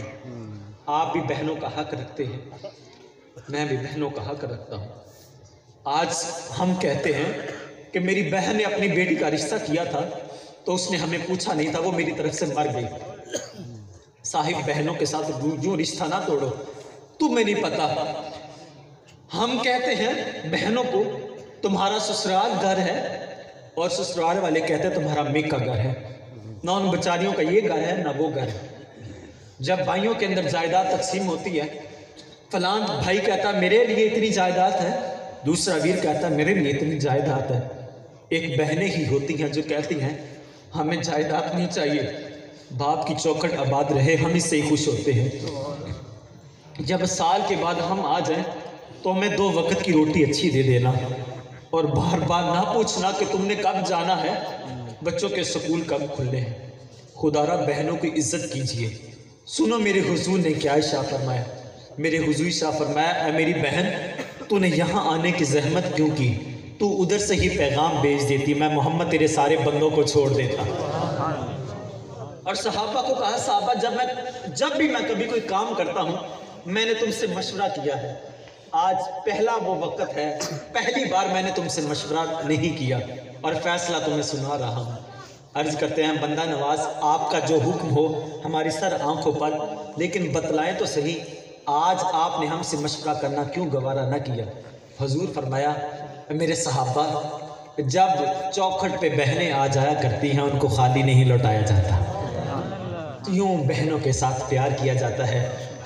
Speaker 3: آپ بھی بہنوں کا حق رکھتے ہیں، میں بھی بہنوں کا حق رکھتا ہوں۔ آج ہم کہتے ہیں کہ میری بہن نے اپنی بیٹی کا رشتہ کیا تھا تو اس نے ہمیں پوچھا نہیں تھا، وہ میری طرف سے مر گئی۔ صاحب بہنوں کے ساتھ جو رشتہ نہ توڑو، تمہیں نہیں پتا۔ ہم کہتے ہیں بہنوں کو تمہارا سسرال گھر ہے اور سسرال والے کہتے ہیں تمہارا میکا گھر ہے، نہ ان بچاریوں کا یہ گھر ہے نہ وہ گھر ہے۔ جب بھائیوں کے اندر جائیداد تقسیم ہوتی ہے، فلان بھائی کہتا ہے میرے لیے اتنی جائیداد ہے، دوسرا ویر کہتا ہے میرے لیے اتنی جائیداد ہے، ایک بہنیں ہی ہوتی ہیں جو کہتی ہیں ہمیں جائیداد نہیں چاہیے، باپ کی چوکھٹ آباد رہے، ہم اس سے ہی خوش ہوتے ہیں۔ جب سال کے بعد ہم آ جائیں تو ہمیں 2 وقت کی روٹی اچھی دے دینا اور بار بار نہ پوچھنا کہ تم نے کب جانا ہے، بچوں کے سکول کب کھلنے ہیں۔ خدا را بہنوں کی عزت کیجئے۔ سنو میرے حضور نے کیا ارشاد فرمایا، میرے حضور ارشاد فرمایا اے میری بہن تو نے یہاں آنے کی زحمت کیوں کی، تو ادھر سے ہی پیغام بھیج دیتی، میں محمد تیرے سارے بندوں کو چھوڑ دیتا۔ اور صحابہ کو کہا صحابہ جب بھی میں کبھی کوئی کام کرتا ہوں میں نے تم سے مشورہ کیا ہے، آج پہلا وہ وقت ہے، پہلی بار میں نے تم سے مشورہ نہیں کیا اور فیصلہ تمہیں سنا رہا ہوں۔ عرض کرتے ہیں بندہ نواز آپ کا جو حکم ہو ہماری سر آنکھوں پر، لیکن بتلائیں تو صحیح آج آپ نے ہم سے مشورہ کرنا کیوں گوارا نہ کیا۔ حضور فرمایا میرے صحابہ جب چوکھٹ پہ بہنیں آ جایا کرتی ہیں ان کو خالی نہیں لوٹایا جاتا، یوں بہنوں کے ساتھ پیار کیا جاتا ہے۔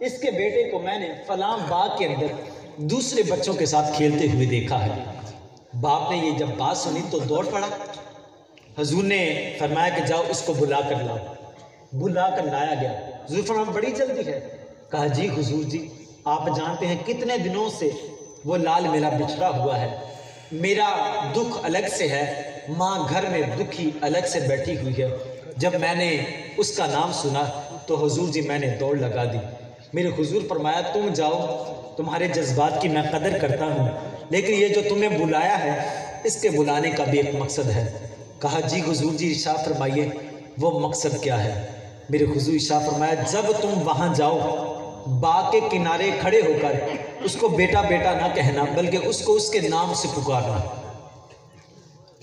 Speaker 3: اس کے بیٹے کو میں نے فلاں باغ کے اندر دوسرے بچوں کے ساتھ کھیلتے ہوئے دیکھا ہے۔ باپ نے یہ جب بات سنی تو دوڑ پڑا۔ حضور نے فرمایا کہ جاؤ اس کو بلا کر لاؤ۔ بلا کر لایا گیا۔ حضور فرمایا بڑی جلدی ہے؟ کہا جی حضور جی، آپ جانتے ہیں کتنے دنوں سے وہ لال میرا بچھڑا ہوا ہے، میرا دکھ الگ سے ہے، ماں گھر میں دکھی الگ سے بیٹھی ہوئی ہے۔ جب میں نے اس کا نام سنا تو حضور جی میں نے دوڑ لگا دی۔ میرے حضور فرمایا تم جاؤ، تمہارے جذبات کی میں قدر کرتا ہوں، لیکن یہ جو تمہیں بلایا ہے اس کے بلانے کا بھی ایک مقصد ہے۔ کہا جی حضور جی ارشاد فرمائیے وہ مقصد کیا ہے؟ میرے حضور ارشاد فرمایا جب تم وہاں جاؤ باغ کے کنارے کھڑے ہو کر اس کو بیٹا بیٹا نہ کہنا، بلکہ اس کو اس کے نام سے پکارنا۔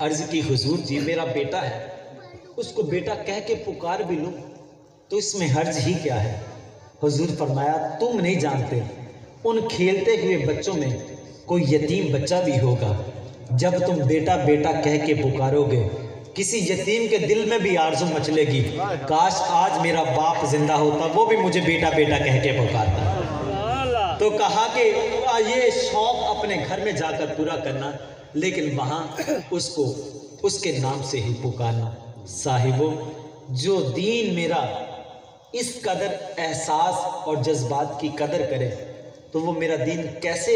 Speaker 3: عرض کی حضور جی میرا بیٹا ہے، اس کو بیٹا کہہ کے پکار بھی لوں تو اس میں حرج ہی کیا ہے؟ حضور فرمایا تم نہیں جانتے ان کھیلتے ہوئے بچوں میں کوئی یتیم بچہ بھی ہوگا، جب تم بیٹا بیٹا کہہ کے پکارو گے کسی یتیم کے دل میں بھی آرزو مچلے گی کاش آج میرا باپ زندہ ہوتا، وہ بھی مجھے بیٹا بیٹا کہہ کے پکارتا۔ تو کہا کہ یہ شوق اپنے گھر میں جا کر پورا کرنا، لیکن وہاں اس کو اس کے نام سے ہی پکارنا۔ صاحبوں، جو دین میرا اس قدر احساس اور جذبات کی قدر کرے تو وہ میرا دین کیسے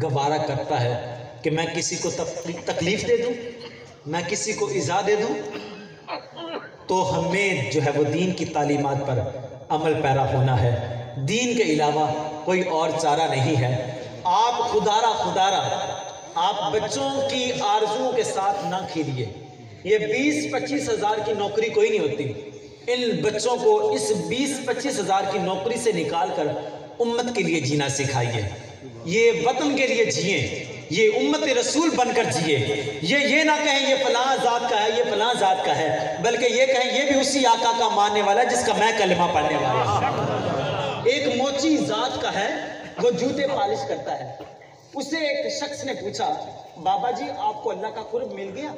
Speaker 3: گوارا کرتا ہے کہ میں کسی کو تکلیف دے دوں، میں کسی کو ایذا دے دوں؟ تو ہمیں جو ہے وہ دین کی تعلیمات پر عمل پیرا ہونا ہے، دین کے علاوہ کوئی اور چارہ نہیں ہے۔ آپ خدارہ آپ بچوں کی آرزوؤں کے ساتھ نہ کھیلیے۔ یہ 20-25 ہزار کی نوکری کوئی نہیں ہوتی۔ ان بچوں کو اس 20-25 ہزار کی نوکری سے نکال کر امت کے لیے جینا سکھائیے، یہ وطن کے لیے جئیں، یہ امت رسول بن کر جئے۔ یہ نہ کہیں یہ فلاں ذات کا ہے، یہ فلاں ذات کا ہے، بلکہ یہ کہیں یہ بھی اسی آقا کا ماننے والا ہے جس کا میں کلمہ پڑھنے والا ہوں۔ ایک موچی ذات کا ہے، وہ جوتے پالش کرتا ہے۔ اسے ایک شخص نے پوچھا بابا جی آپ کو اللہ کا قرب مل گیا؟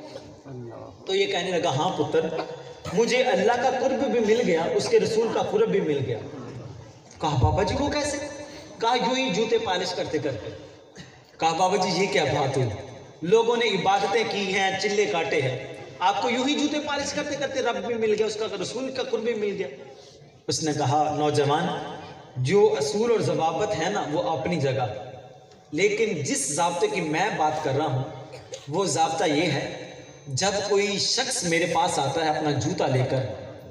Speaker 3: تو یہ کہنے لگا ہاں پتر، مجھے اللہ کا قرب بھی مل گیا، اس کے رسول کا قرب بھی مل گیا۔ کہا بابا جی وہ کیسے؟ کہا یوں ہی جوتے پالش کرتے کرتے۔ کہا بابا جی یہ کیا بات ہوئی؟ لوگوں نے عبادتیں کی ہیں، چلے کاٹے ہیں، آپ کو یوں ہی جوتے پالش کرتے کرتے رب بھی مل گیا، اس کا رسول کا قرب بھی مل گیا۔ اس نے کہا نوجوان، جو اصول اور ضوابط ہے نا وہ اپنی جگہ، لیکن جس ضابطے کی میں بات کر رہا ہوں وہ ضابطہ یہ ہے جب کوئی شخص میرے پاس آتا ہے اپنا جوتا لے کر،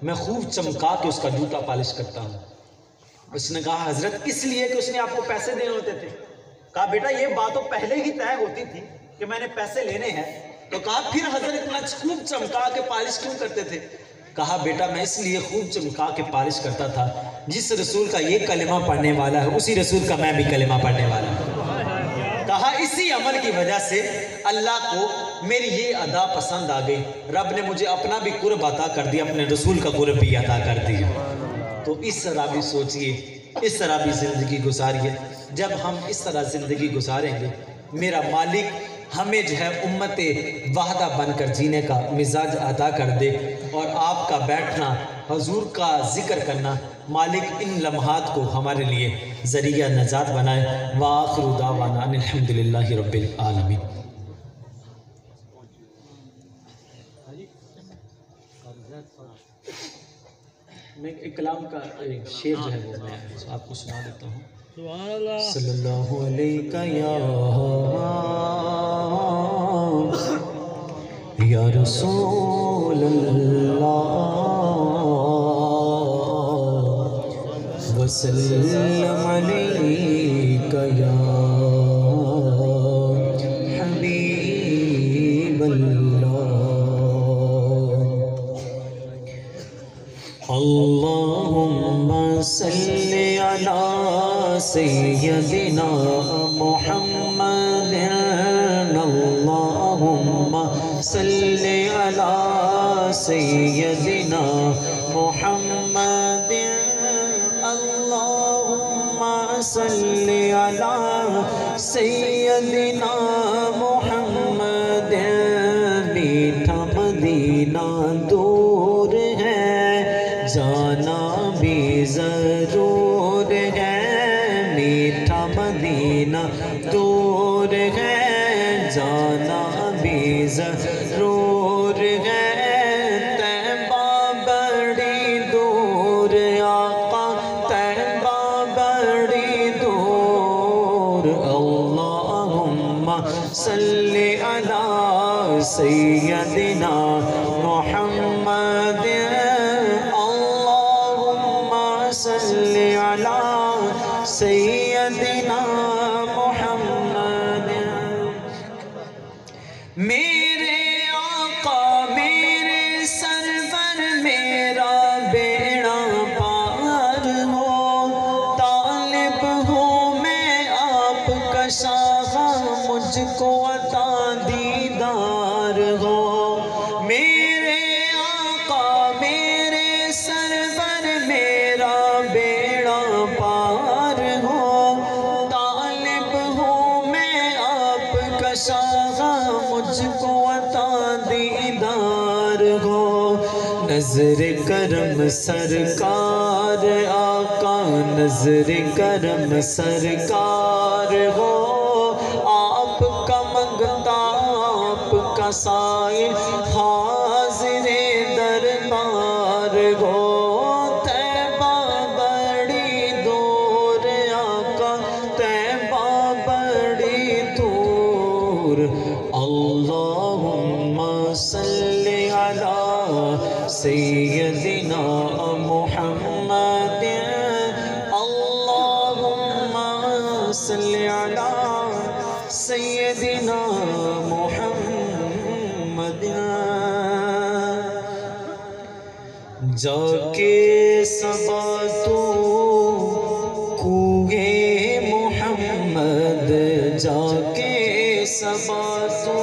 Speaker 3: میں خوب چمکا کے اس کا جوتا پالش کرتا ہوں۔ اس نے کہا حضرت اس لیے کہ اس نے آپ کو پیسے دینے ہوتے تھے؟ کہا بیٹا یہ بات تو پہلے ہی طے ہوتی تھی کہ میں نے پیسے لینے ہیں، تو کہا پھر حضرت اتنا خوب چمکا کے پالش کیوں کرتے تھے؟ کہا بیٹا میں اس لیے خوب چمکا کے پالش کرتا تھا، جس رسول کا یہ کلمہ پڑھنے والا ہے اسی رسول کا میں بھی کلمہ پڑھنے والا ہوں۔ کہا اسی عمل کی وجہ سے اللہ کو میری یہ ادا پسند آ گئی، رب نے مجھے اپنا بھی قرب عطا کر دیا، اپنے رسول کا قرب بھی عطا کر دیا۔ تو اس طرح بھی سوچئے، اس طرح بھی زندگی گزاریے۔ جب ہم اس طرح زندگی گزاریں گے میرا مالک ہمیں جو ہے امت وحدہ بن کر جینے کا مزاج عطا کر دے، اور آپ کا بیٹھنا، حضور کا ذکر کرنا، مالک ان لمحات کو ہمارے لیے ذریعہ نجات بنائے۔ وآخر دعوانا ان الحمدللہ رب العالمین۔ میں ایک کلام کا شعر جو ہے وہ میں آپ کو سنا دیتا ہوں۔ صلی اللہ علیہ یا رسول اللہ وسلم علیک یا حبیب اللہ۔ اللہم صلی علی سیدنا محمد، اللہم صلی علی سیدنا محمد، اللہم صلی علی سیدنا محمد۔ میٹھا مدینہ دور ہے، جانا بھی ضرور ہے، سیدنا محمد اللہم صلی علی سیدنا محمد میرے آقا میرے سرور میرا بیڑا پار ہو طالب ہوں میں آپ کا شاہ مجھ کو عطا دیدار ہو میرے آقا میرے سرور میرا بیڑا پار ہو طالب ہوں میں آپ کا شاہ مجھ کو عطا دیدار ہو نظر کرم سرکار آقا نظر کرم سرکار ہو آپ کا منگتا آپ کا سائل حاضر دربار ہو طیبہ بڑی دور آقا طیبہ بڑی دور اللہم صلی علی سیدنا محمد اللہم صلی علی سیدنا محمد جا کے صبا تو کوئے محمد جا کے صبا تو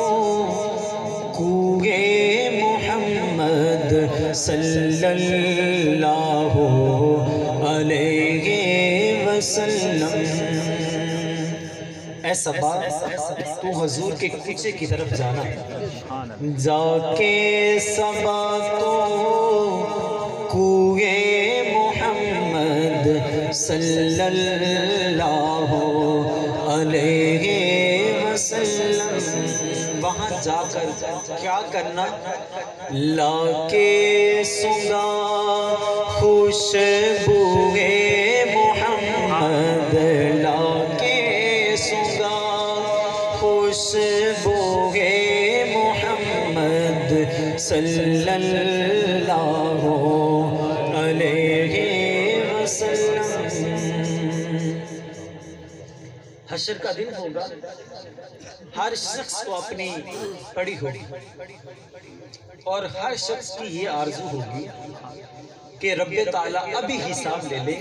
Speaker 3: کوئے محمد صلی اللہ علیہ وسلم اے صبا تو حضور کے کوچے کی طرف جانا جا کے صبا تو کوئے محمد صلی اللہ علیہ وسلم وہاں جا کر کیا کرنا لا کے سنگا خوشبوئے محمد لا کے سنگا خوشبوئے محمد صلی اللہ علیہ وسلم حشر کا دن ہوگا ہر شخص کو اپنی پڑی ہوگی اور ہر شخص کی یہ آرزو ہوگی کہ رب تعالیٰ ابھی حساب لے لے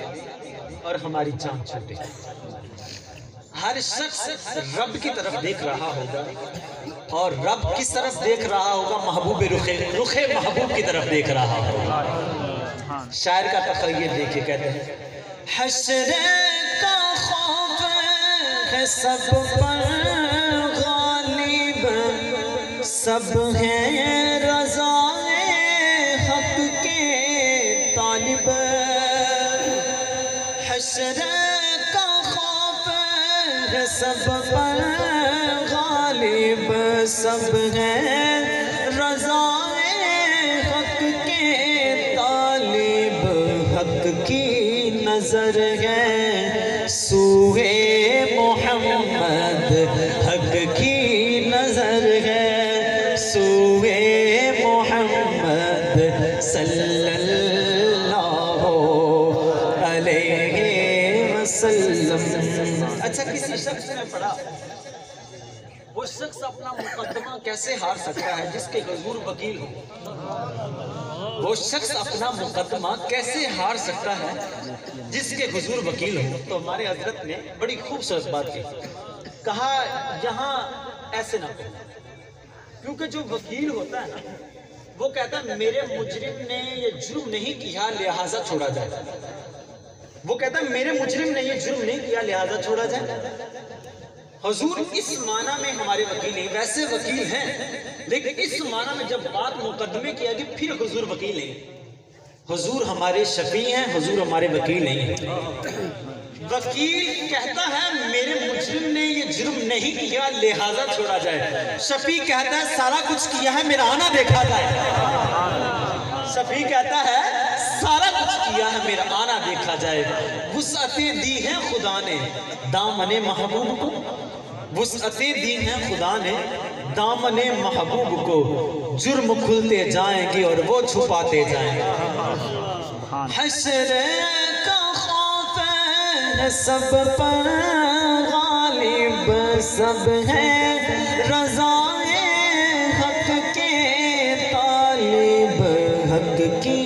Speaker 3: اور ہماری جان چھوٹے ہر شخص رب کی طرف دیکھ رہا ہوگا اور رب کس طرف دیکھ رہا ہوگا محبوب رخ محبوب کی طرف دیکھ رہا ہوگا شاعر کا تخیل دیکھیں کہتے ہیں حشر کا خوف ہے سب پر غالب سب ہیں رضائے حق کے طالب حشر کا خوف ہے سب پر غالب سب ہیں رضائے حق کے طالب حق کی نظر ہے سوئے محمد حق کی نظر ہے سوئے محمد صلی اللہ علیہ وسلم اچھا کسی شخص نے پڑھا وہ شخص اپنا مقدمہ کیسے ہار سکتا ہے جس کے حضور وکیل ہو وہ شخص اپنا مقدمہ کیسے ہار سکتا ہے جس کے حضور وکیل ہو تو ہمارے حضرت نے بڑی خوبصورت بات کی کہا یہاں ایسے نہ ہو کیونکہ جو وکیل ہوتا ہے نا وہ کہتا ہے میرے مجرم نے یہ جرم نہیں کیا لہٰذا چھوڑا جائے وہ کہتا ہے میرے مجرم نے یہ جرم نہیں کیا لہٰذا چھوڑا جائے حضور اس معنی میں ہمارے وکیل نہیں ویسے وکیل ہیں لیکن اس معنی میں جب بات مقدمے کی آگے پھر حضور وکیل نہیں حضور ہمارے شفیع ہیں حضور ہمارے وکیل نہیں ہیں وکیل کہتا ہے میرے مجرم نے یہ جرم نہیں کیا لہٰذا چھوڑا جائے شفیع کہتا ہے سارا کچھ کیا ہے میرا آنا دیکھا جائے شفیع کہتا ہے سارا کچھ کیا ہے میرا آنا دیکھا جائے وسعتیں دی ہیں خدا نے دامن محبوب کو وسعتیں دی ہیں خدا نے دامن محبوب کو جرم کھلتے جائیں گے اور وہ چھپاتے جائیں گے. حشر کا خوف ہے سب پر غالب سب ہے رضائے حق کے طالب. حق کی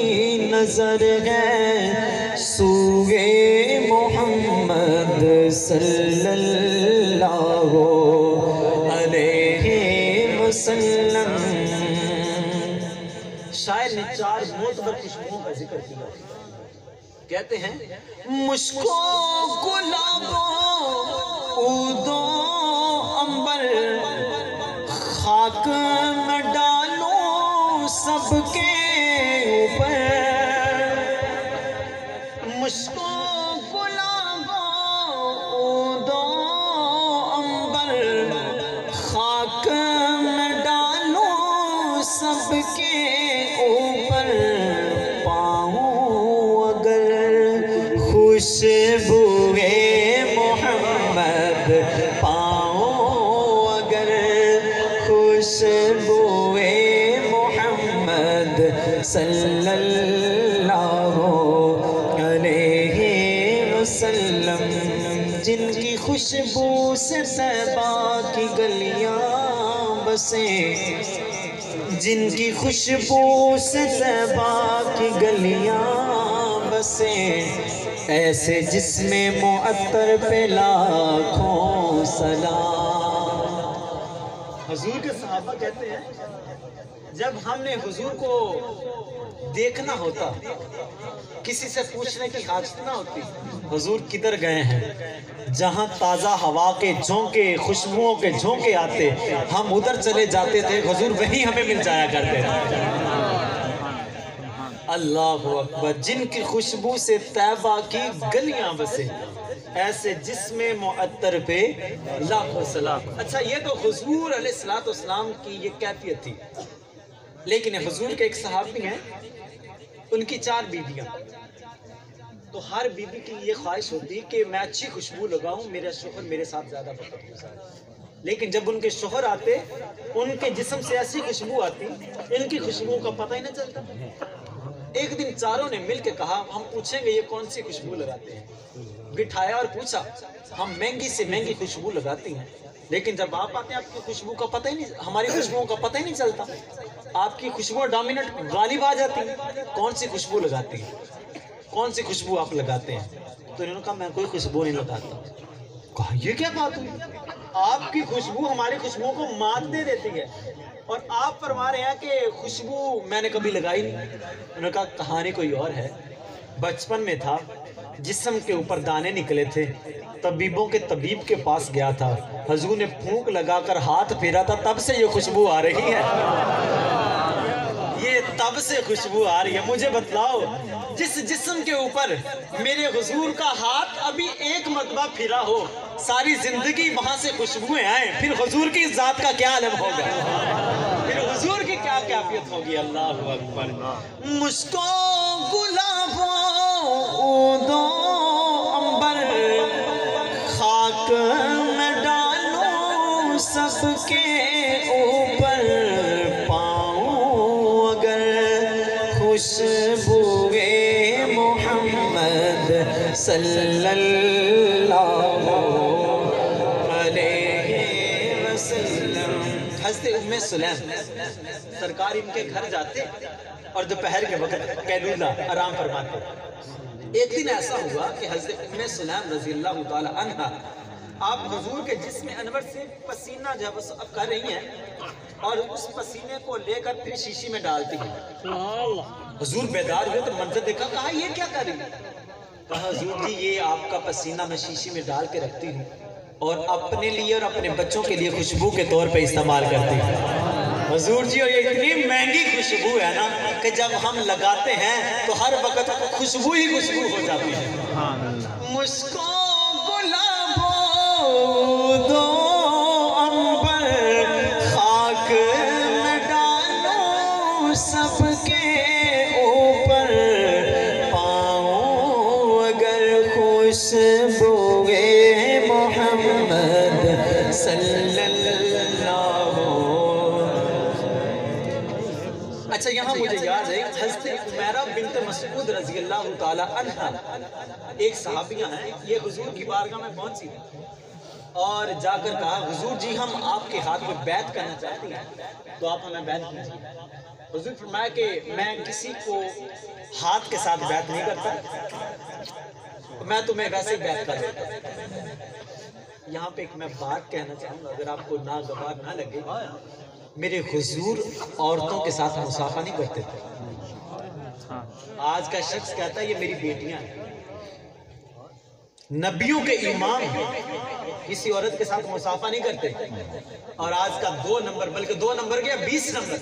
Speaker 3: نظر ہے سوئے محمد صلی اللہ علیہ وسلم. شاعر نے 4 معتبر خوشبوؤں کا ذکر کیا. کہتے ہیں مشکو گلابوں عودو عنبر خاک میں ڈالوں سب کے اوپر. مشکو گلابوں عودو عنبر خاک میں ڈالوں سب کے اوپر. خوشبوئے محمد پاؤں اگر خوشبوئے محمد صلی اللہ علیہ وسلم. جن کی خوشبو سے طیبہ کی گلیاں بسیں, جن کی خوشبو سے طیبہ کی گلیاں بسیں, ایسے جسم معطر پہ لاکھوں سلام. حضور کے صحابہ کہتے ہیں جب ہم نے حضور کو دیکھنا ہوتا, کسی سے پوچھنے کی حاجت نہ ہوتی حضور کدھر گئے ہیں, جہاں تازہ ہوا کے جھونکے خوشبوؤں کے جھونکے آتے ہم ادھر چلے جاتے تھے, حضور وہیں ہمیں مل جایا کرتے تھے. اللہ اکبر. جن کی خوشبو سے طیبہ کی گلیاں بسے, ایسے جسم معطر پہ لاکھوں سلام. اچھا, یہ تو حضور علیہ السلام کی یہ کیفیت تھی. لیکن حضور کے ایک صحابی ہیں, ان کی 4 بیویاں. تو ہر بیوی کی یہ خواہش ہوتی کہ میں اچھی خوشبو لگاؤں, میرا شوہر میرے ساتھ زیادہ وقت گزارے. لیکن جب ان کے شوہر آتے, ان کے جسم سے ایسی خوشبو آتی ان کی خوشبو کا پتہ ہی نہ چلتا. ایک دن چاروں نے مل کے کہا ہم پوچھیں گے یہ کون سی خوشبو لگاتے ہیں. بٹھایا اور پوچھا, ہم مہنگی سے مہنگی خوشبو لگاتی ہیں, لیکن جب آپ آتے ہیں آپ کی خوشبو کا پتہ ہی نہیں, ہماری خوشبوؤں کا پتہ ہی نہیں چلتا. آپ کی خوشبو ڈومیننٹ غالب آ جاتی ہے. کون سی خوشبو لگاتی ہیں, کون سی خوشبو آپ لگاتے ہیں؟ تو انہوں نے کہا میں کوئی خوشبو نہیں لگاتا. کہا یہ کیا بات ہوئی, آپ کی خوشبو ہماری خوشبو کو مات دے دیتی ہے, اور آپ فرما رہے ہیں کہ خوشبو میں نے کبھی لگائی نہیں. انہوں نے کہا کہانی کوئی اور ہے. بچپن میں تھا, جسم کے اوپر دانے نکلے تھے, طبیبوں کے طبیب کے پاس گیا تھا, حضور نے پھونک لگا کر ہاتھ پھیرا تھا, تب سے یہ خوشبو آ رہی ہے. یہ تب سے خوشبو آ رہی ہے. مجھے بتلاؤ, جس جسم کے اوپر میرے حضور کا ہاتھ ابھی ایک مرتبہ پھرا ہو, ساری زندگی وہاں سے خوشبوئیں آئیں, پھر حضور کی ذات کا کیا عالم ہوگا, پھر حضور کی کیا کیفیت ہوگی. اللہ اکبر. مشکو گلابوں عودو عنبر خاک میں ڈالوں سب کے اوپر, پاؤں اگر خوشبوئے محمد صلی اللہ علیہ وسلم. حضرت ام سلیم سرکار ان کے گھر جاتے اور دوپہر کے وقت قیلولہ آرام فرماتے. ایک دن ایسا ہوا کہ حضرت ام سلیم رضی اللہ تعالی عنہ آپ حضور کے جسم انور سے پسینہ جو کر رہی ہیں, اور اس پسینے کو لے کر پھر شیشی میں ڈالتی ہیں. حضور بیدار ہوئے تو منظر دیکھا, کہا یہ کیا کر رہی ہے؟ کہا حضور جی یہ آپ کا پسینہ میں شیشی میں ڈال کے رکھتی ہوں, اور اپنے لیے اور اپنے بچوں کے لیے خوشبو کے طور پہ استعمال کرتی ہوں. حضور جی, اور یہ اتنی مہنگی خوشبو ہے نا کہ جب ہم لگاتے ہیں تو ہر وقت خوشبو ہی خوشبو ہو جاتی ہے. مشکو گلابوں عودو عنبر خاک میں ڈالوں سب کے اوپر, پاؤں اگر خوشبوئے محمد صلی اللہ انداز ہے حضرت عمیرہ بنت مسعود رضی اللہ تعالی عنہ ایک صحابیہ ہیں، یہ حضور کی بارگاہ میں پہنچی اور جا کر کہا حضور جی ہم آپ کے ہاتھ میں بیعت کرنا چاہتی ہیں تو آپ ہمیں بیعت کیجیے۔ حضور فرمایا کہ میں کسی کو ہاتھ کے ساتھ بیعت نہیں کرتا، میں تمہیں ویسے ہی بیعت کر دیتا ہوں۔ یہاں پہ ایک میں بات کہنا چاہوں گا، اگر آپ کو ناگوار نہ لگے، میرے حضور عورتوں کے ساتھ مصافحہ نہیں کرتے تھے۔ آج کا شخص کہتا ہے یہ میری بیٹیاں ہیں، نبیوں کے امام کسی عورت کے ساتھ مصافحہ نہیں کرتے، اور آج کا 2 نمبر بلکہ 2 نمبر گیا 20 نمبر،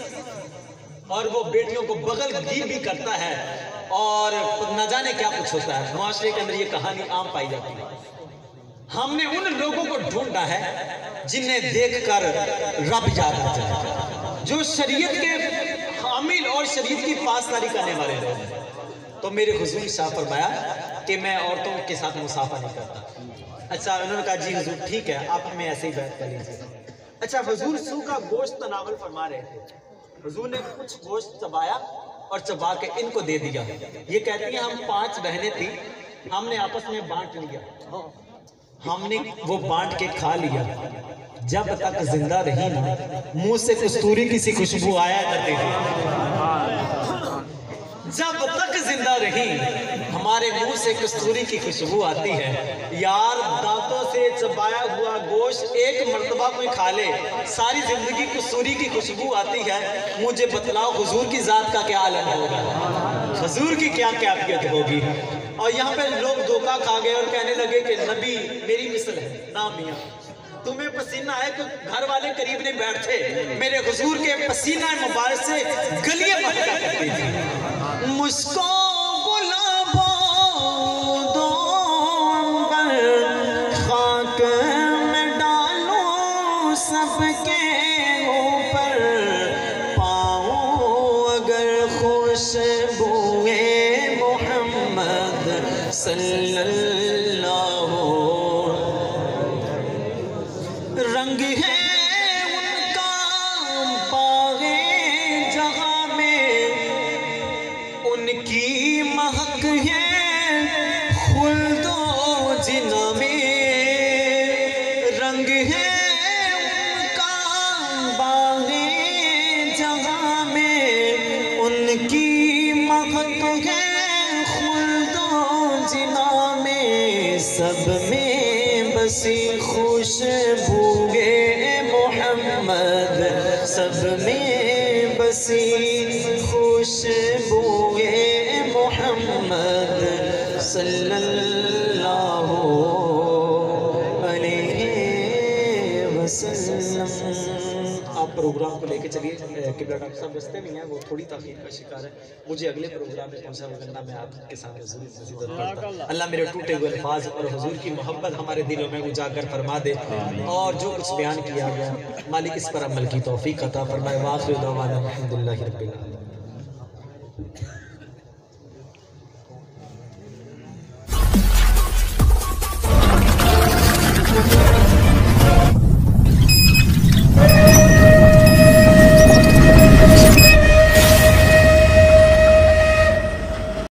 Speaker 3: اور وہ بیٹیوں کو بغل گیر بھی کرتا ہے اور نہ جانے کیا کچھ ہوتا ہے۔ معاشرے کے اندر یہ کہانی عام پائی جاتی ہے۔ ہم نے ان لوگوں کو ڈھونڈا ہے جنہیں دیکھ کر رب یاد آ جائے، جو شریعت کے حامل اور شریعت کی پاسداری کرنے والے لوگ ہیں۔ تو میرے حضور شاہ فرمایا کہ میں عورتوں کے ساتھ مصافحہ نہیں کرتا۔ اچھا انہوں نے کہا جی حضور ٹھیک ہے، آپ ہمیں ایسے ہی بیعت کر لیجیے۔ اچھا حضور سوکھا گوشت تناول فرما رہے تھے، حضور نے کچھ گوشت چبایا اور چبا کے ان کو دے دیا۔ یہ کہتی ہیں ہم 5 بہنیں تھیں، ہم نے آپس میں بانٹ لیا، ہم نے وہ بانٹ کے کھا لیا۔ جب تک زندہ رہی نا منہ سے کستوری کی سی خوشبو آیا کرتی تھی، جب تک زندہ رہی ہمارے منہ سے کستوری کی خوشبو آتی ہے۔ یار دانتوں سے چبایا ہوا گوشت ایک مرتبہ کوئی کھا لے ساری زندگی کستوری کی خوشبو آتی ہے۔ مجھے بتلاؤ حضور کی ذات کا کیا عالم ہوگا، حضور کی کیا کیفیت ہوگی۔ اور یہاں پہ لوگ دھوکہ کھا گئے اور کہنے لگے کہ نبی میری مثل ہے۔ نا میاں تمہیں پسینہ ہے کہ گھر والے قریب نہیں بیٹھتے، میرے حضور کے پسینہ مبارک سے گلیاں مہکا کرتی تھی۔ مجھ کو گلابوں دو پر خاک میں ڈالوں سب کے اوپر، پاؤں اگر خوشبوئے محمد صلی اللہ، رنگ ہے ان کا باغے جہاں میں، ان کی مہک ہے خلد و جنا میں، رنگ ہے ان کا باغے جہاں میں، ان کی مہک ہے خلد و جنا میں، سب میں بسی خوشبوئے محمد، سب میں بسی خوشبوئے محمد صلی اللہ علیہ وسلم۔ آپ پروگرام کو لے کے چلیے، قبلہ ڈاکٹر صاحب رستے میں ہیں، وہ تھوڑی تاخیر کا شکار ہے، مجھے اگلے پروگرام میں پہنچا کرنا، میں آپ کے سامنے ضرور کرتا۔ اللہ میرے ٹوٹے ہوئے الفاظ اور حضور کی محبت ہمارے دلوں میں اجاگر فرما دے، اور جو کچھ بیان کیا گیا مالک اس پر عمل کی توفیق عطا فرمائے۔ وآخر دعوانا الحمدللہ رب العالمین۔